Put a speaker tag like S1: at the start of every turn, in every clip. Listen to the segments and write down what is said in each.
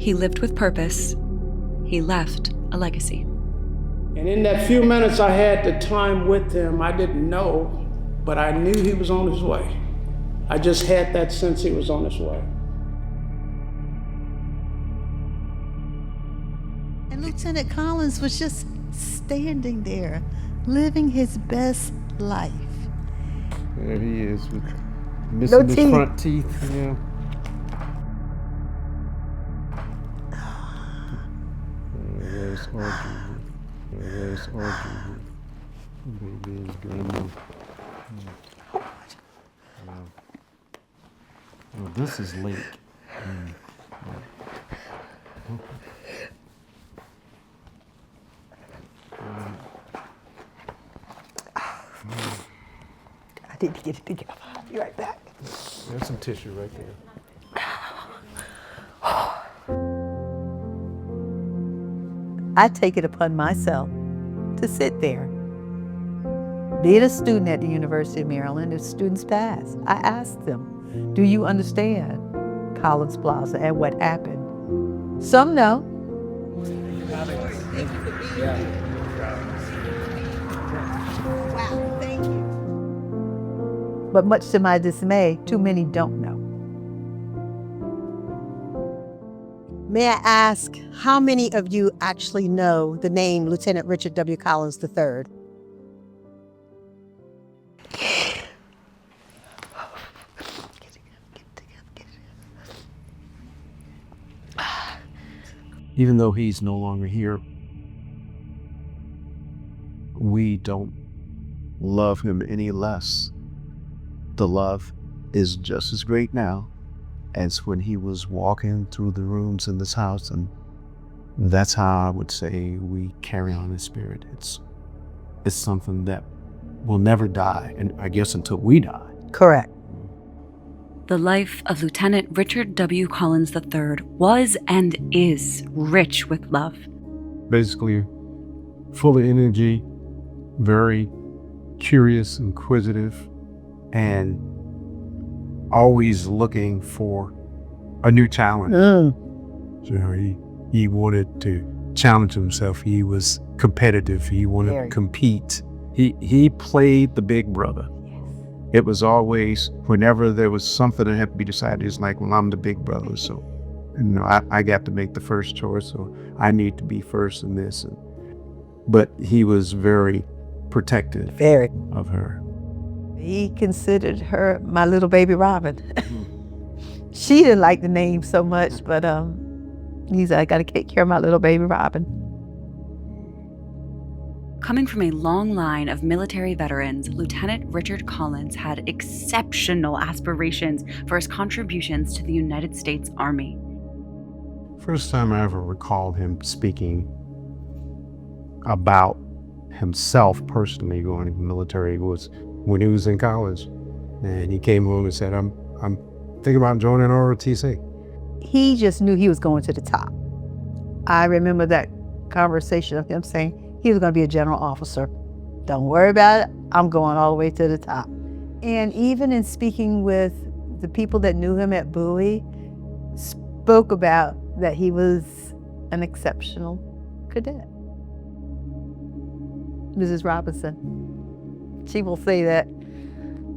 S1: He lived with purpose. He left a legacy.
S2: And in that few minutes I had the time with him, I didn't know, but I knew he was on his way. I just had that sense he was on his way.
S3: And Lieutenant Collins was just standing there, living his best life.
S4: There he is, with missing his front teeth. Yeah. There's Audrey. There's Audrey. Baby is grandma. Wow. Oh, this is late.
S3: I need to get it together. I'll be right back.
S4: There's some tissue right there.
S3: I take it upon myself to sit there. Being a student at the University of Maryland, if students pass, I ask them, do you understand Collins Plaza and what happened? Some know. Wow, thank you. But much to my dismay, too many don't know.
S5: May I ask, how many of you actually know the name Lieutenant Richard W. Collins III?
S4: Even though he's no longer here, we don't love him any less. The love is just as great now as when he was walking through the rooms in this house, and that's how I would say we carry on in spirit. It's something that will never die, and I guess until we die.
S5: Correct.
S1: The life of Lieutenant Richard W. Collins III was and is rich with love.
S4: Basically, full of energy, very curious, inquisitive, and always looking for a new challenge. So he wanted to challenge himself. He was competitive. He wanted to compete. He played the big brother. It was always, whenever there was something that had to be decided, it's like, well, I'm the big brother, so I got to make the first choice, so I need to be first in this. But he was very protective of her.
S3: He considered her my little baby Robin. She didn't like the name so much, but he said, I got to take care of my little baby Robin.
S1: Coming from a long line of military veterans, Lieutenant Richard Collins had exceptional aspirations for his contributions to the United States Army.
S4: First time I ever recalled him speaking about himself personally going to the military was when he was in college. And he came home and said, I'm thinking about joining ROTC.
S3: He just knew he was going to the top. I remember that conversation of him saying, he was going to be a general officer. Don't worry about it. I'm going all the way to the top. And even in speaking with the people that knew him at Bowie, spoke about that he was an exceptional cadet. Mrs. Robinson, she will say that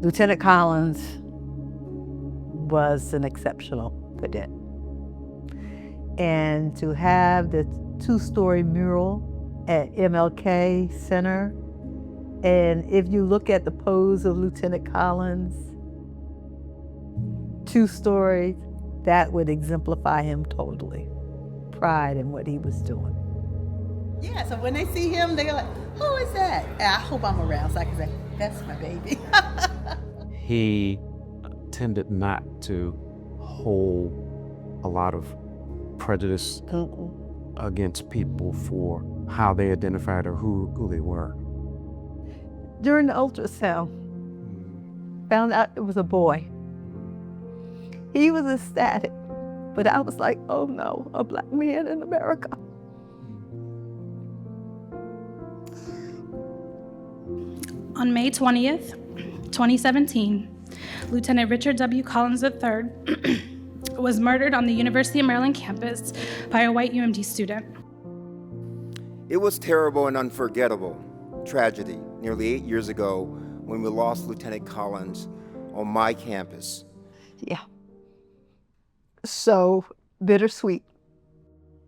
S3: Lieutenant Collins was an exceptional cadet. And to have the 2-story mural at MLK Center, and if you look at the pose of Lieutenant Collins, 2 stories, that would exemplify him totally. Pride in what he was doing.
S5: Yeah, so when they see him, they're like, who is that? And I hope I'm around so I can say, that's my baby.
S4: He tended not to hold a lot of prejudice against people for how they identified or who they were.
S3: During the ultrasound, found out it was a boy. He was ecstatic, but I was like, oh no, a black man in America.
S6: On May 20th, 2017, Lieutenant Richard W. Collins III was murdered on the University of Maryland campus by a white UMD student.
S7: It was terrible and unforgettable tragedy nearly 8 years ago when we lost Lieutenant Collins on my campus.
S3: Yeah. So bittersweet.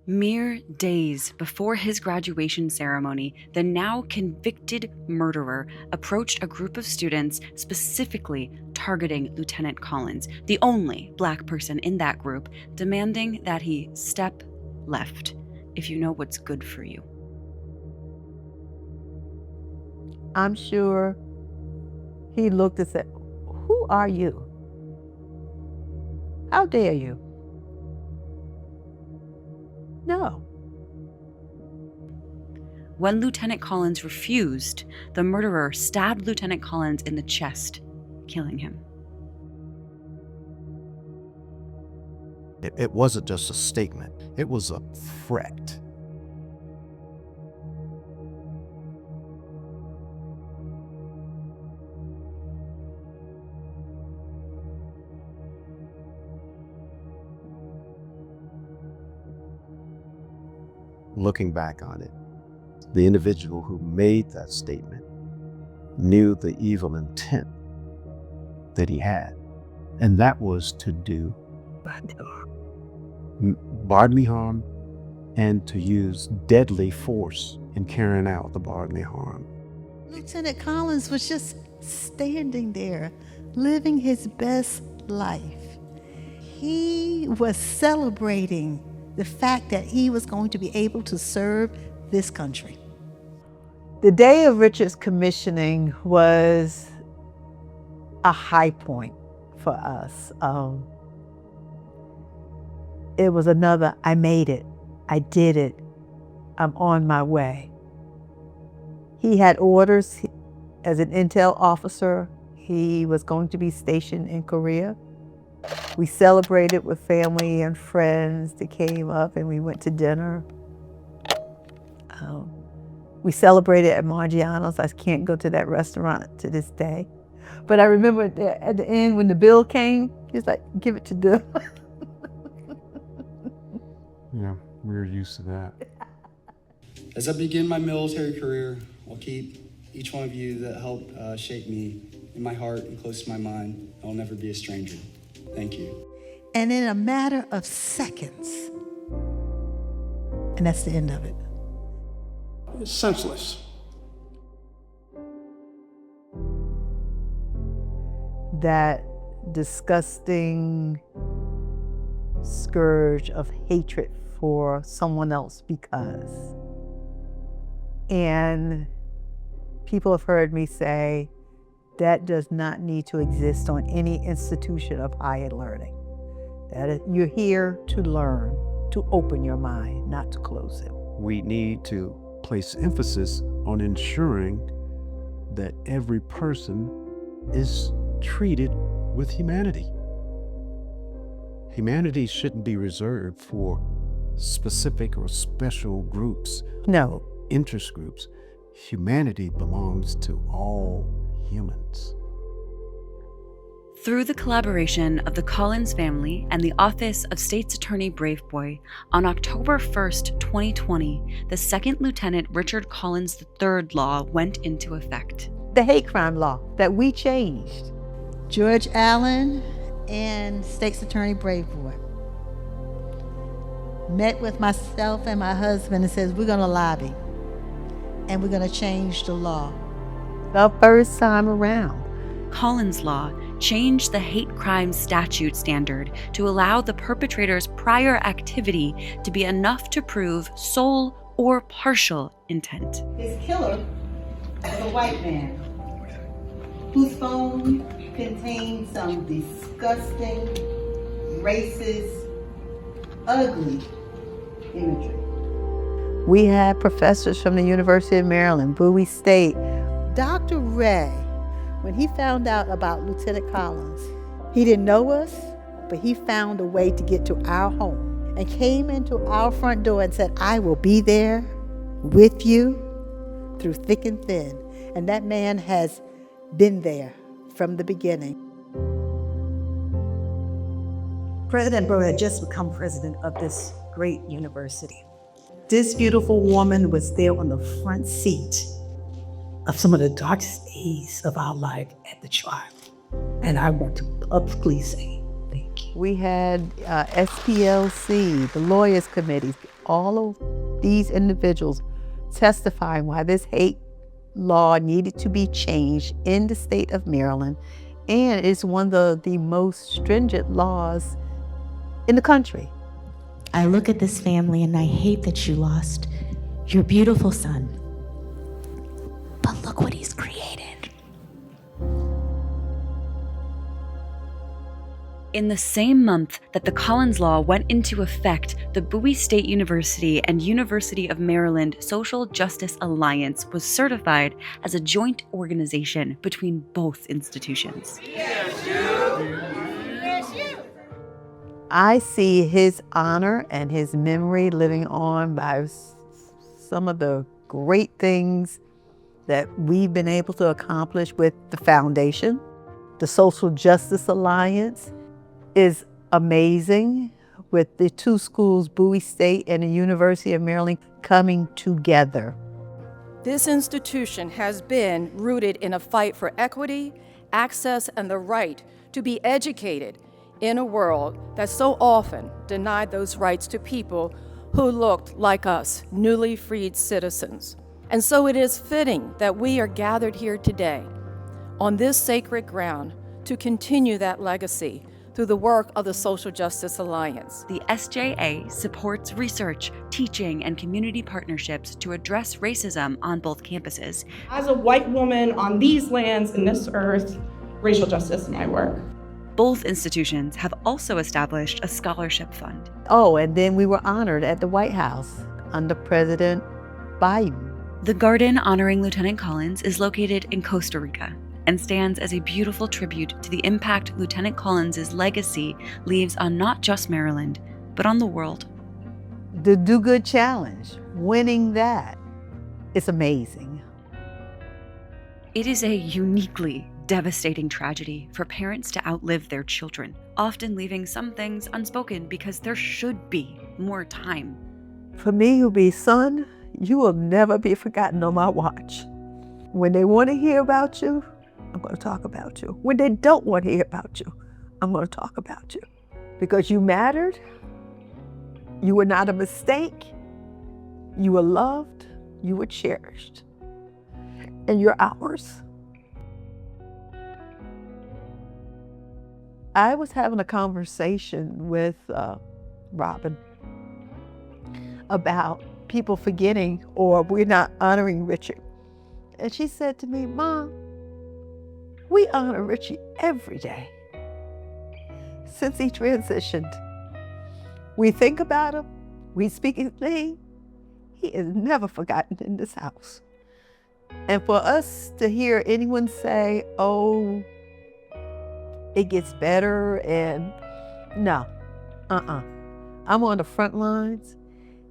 S1: Mere days before his graduation ceremony, the now convicted murderer approached a group of students specifically targeting Lieutenant Collins, the only Black person in that group, demanding that he step left if you know what's good for you.
S3: I'm sure he looked and said, "Who are you? How dare you?" No.
S1: When Lieutenant Collins refused, the murderer stabbed Lieutenant Collins in the chest, killing him.
S8: It wasn't just a statement, it was a threat. Looking back on it, the individual who made that statement knew the evil intent that he had, and that was to do bodily harm and to use deadly force in carrying out the bodily harm.
S5: Lieutenant Collins was just standing there, living his best life. He was celebrating the fact that he was going to be able to serve this country.
S3: The day of Richard's commissioning was a high point for us. It was another, I made it, I did it, I'm on my way. He had orders as an intel officer. He was going to be stationed in Korea. We celebrated with family and friends that came up, and we went to dinner. We celebrated at Margiano's. I can't go to that restaurant to this day. But I remember at the end when the bill came, he was like, "Give it to them."
S4: Yeah, we're used to that.
S9: As I begin my military career, I'll keep each one of you that helped shape me in my heart and close to my mind. I'll never be a stranger. Thank you.
S5: And in a matter of seconds, and that's the end of it.
S2: It's senseless.
S3: That disgusting scourge of hatred for someone else because. And people have heard me say, that does not need to exist on any institution of higher learning. You're here to learn, to open your mind, not to close it.
S4: We need to place emphasis on ensuring that every person is treated with humanity. Humanity shouldn't be reserved for specific or special groups.
S3: No.
S4: Interest groups. Humanity belongs to all humans.
S1: Through the collaboration of the Collins family and the Office of State's Attorney Braveboy, on October 1st, 2020, the Second Lieutenant Richard Collins III law went into effect.
S3: The hate crime law that we changed.
S5: George Allen and State's Attorney Braveboy met with myself and my husband and says, we're going to lobby and we're going to change the law.
S3: The first time around.
S1: Collins Law changed the hate crime statute standard to allow the perpetrator's prior activity to be enough to prove sole or partial intent.
S10: His killer was a white man whose phone contained some disgusting, racist, ugly imagery.
S3: We had professors from the University of Maryland, Bowie State.
S5: Dr. Ray, when he found out about Lieutenant Collins, he didn't know us, but he found a way to get to our home and came into our front door and said, I will be there with you through thick and thin. And that man has been there from the beginning.
S11: President Bowie had just become president of this great university. This beautiful woman was there on the front seat of some of the darkest days of our life at the trial. And I want to publicly say thank you.
S3: We had SPLC, the lawyers committees, all of these individuals testifying why this hate law needed to be changed in the state of Maryland. And it's one of the most stringent laws in the country.
S12: I look at this family and I hate that you lost your beautiful son. But look what he's created.
S1: In the same month that the Collins Law went into effect, the Bowie State University and University of Maryland Social Justice Alliance was certified as a joint organization between both institutions.
S3: I see his honor and his memory living on by some of the great things that we've been able to accomplish with the foundation. The Social Justice Alliance is amazing, with the two schools, Bowie State and the University of Maryland, coming together.
S13: This institution has been rooted in a fight for equity, access, and the right to be educated in a world that so often denied those rights to people who looked like us, newly freed citizens. And so it is fitting that we are gathered here today on this sacred ground to continue that legacy through the work of the Social Justice Alliance.
S1: The SJA supports research, teaching, and community partnerships to address racism on both campuses.
S14: As a white woman on these lands and this earth, racial justice is my work.
S1: Both institutions have also established a scholarship fund.
S3: Oh, and then we were honored at the White House under President Biden.
S1: The garden honoring Lieutenant Collins is located in Costa Rica and stands as a beautiful tribute to the impact Lieutenant Collins' legacy leaves on not just Maryland, but on the world.
S3: The Do Good Challenge, winning that, is amazing.
S1: It is a uniquely devastating tragedy for parents to outlive their children, often leaving some things unspoken because there should be more time.
S3: For me, it will be, son, you will never be forgotten on my watch. When they want to hear about you, I'm going to talk about you. When they don't want to hear about you, I'm going to talk about you. Because you mattered, you were not a mistake, you were loved, you were cherished, and you're ours. I was having a conversation with Robin about people forgetting or we're not honoring Richard. And she said to me, Mom, we honor Richie every day. Since he transitioned, we think about him, we speak his name. He is never forgotten in this house. And for us to hear anyone say, oh, it gets better, and no, I'm on the front lines,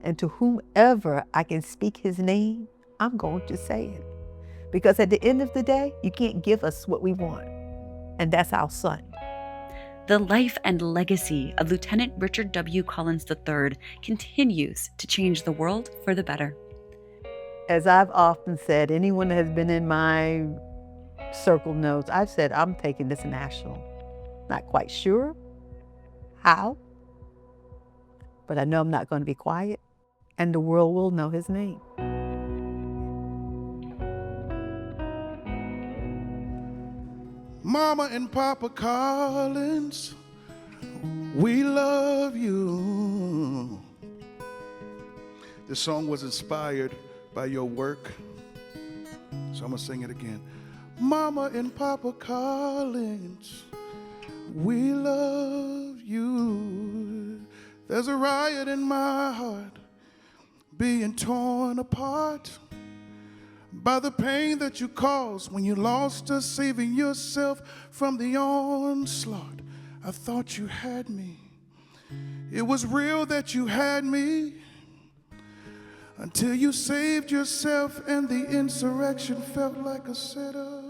S3: and to whomever I can speak his name, I'm going to say it. Because at the end of the day, you can't give us what we want, and that's our son.
S1: The life and legacy of Lieutenant Richard W. Collins III continues to change the world for the better.
S3: As I've often said, anyone that has been in my circle knows, I've said I'm taking this national. Not quite sure how, but I know I'm not going to be quiet, and the world will know his name.
S15: Mama and Papa Collins, we love you. This song was inspired by your work, so I'm gonna sing it again. Mama and Papa Collins, we love you. There's a riot in my heart, being torn apart by the pain that you caused when you lost us, saving yourself from the onslaught. I thought you had me. It was real that you had me until you saved yourself and the insurrection felt like a setup.